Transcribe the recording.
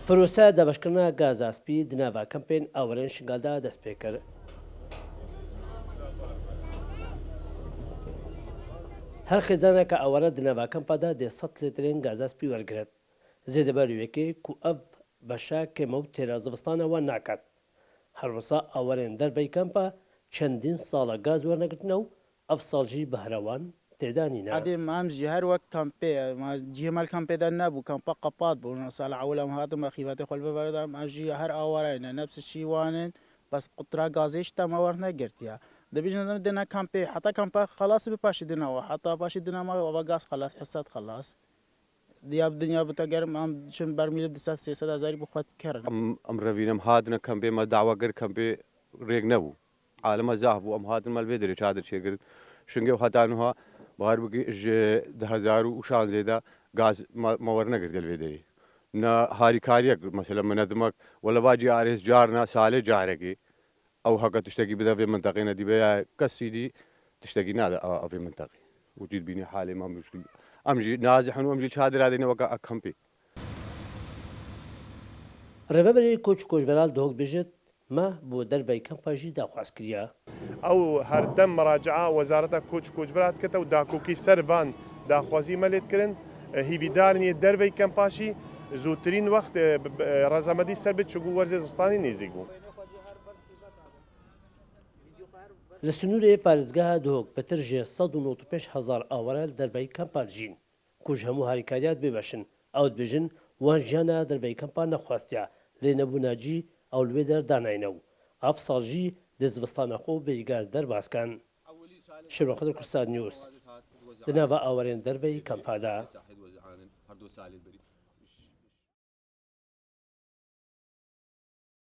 پرۆسە دەبەشکردنا گازاسپی دناڤا کەمپێن ئاوەرێن شنگالدا دەست پێ کرد. هەر خێزانە کە ئەوەرە دناڤا کەمپادا دێ 100 لترێن گازاسپی وەرگرت زێدەبەرویەکێ کو ئەڤ بەشە کێمە و تێرە زڤستانەوە ناکات. هەروەسا ئەوەرێن دەربەی کەمپە چەندین ساڵە گاز وەرنەگرتنە و ئەف ساڵژی بە هەروان تێدانینە. عادي ما امشي هر وقت كامبي ما جي مال كامبي ده نبو كامبا قباط بو صال عولا ما هذا ما خيفاتي خلف برد امشي هر اورين نفس الشيء وانن بس قطرة غازيش تا ورنا قرتيا ده بيجنا دنا كامبي حتى كامبا خلاص بباشي دنا وحتى باشي دنا ما غاز خلاص حسات خلاص دياب الدنيا بتقر ما شن برميل دسات سياسة هزار بخوات كرن ام روینم هادن کەمپێ مە داواگر کەمپێ ڕێک نەبوو عالەمە زاح بوو ئەم هاتن مەل بێ دەرێ چادر چێگرت شنگێ و هەتانها بار بگی 2016 گاز مەوەەر نەگرت دەلێ دەری نە هاریکاریەک مەسەلە منەدمەک وەلە باجی ئارێز جارنا سالێ جارێکی ئەو هەکە تشتێکی بدەێ منتەقینە دیبێ کەسیدی تشتێکی نادە ئەوێ منتەقی وتیت بینی حالێ مە مشکل ئەمژی نازحن و ئەمژی چادرادێنەوەکە ئەکەمپی ڕێبەری کۆچ کۆژبەرال دۆک بێژێت مە بۆ دەربەی کەمپاژی داخواست کردە. ئەو هەردەم مەراجعا وەزارەتە کۆچ کۆچبرات کەتە و داکۆکی سەربان داخوازی مەلێتکردن هیبیدارنیە دەربەی کەمپاشی زووترین وەخت ڕەزەمەدی سەر بێت چگو وەرزێ زستانی نێزیک بوو. لە سنوورێ پارێزگاها دۆک بەتر ژێ 195,000 ئاوەرە دەربەی کەمپال ژین کوژ هەموو هاریکاریات بێبەشن ئەوت بێژن وان ژیانە دەربەی کەمپا نەخواستیا لێ نەبووناجی ئەو لێ دەرداناینە و ئاف ساڵژی دەزبستانەخۆ بەیگاز دەرباسکان شێبەخەدر کورسان نیوز دناڤە ئاوەرێن دەربەی کەمپادا.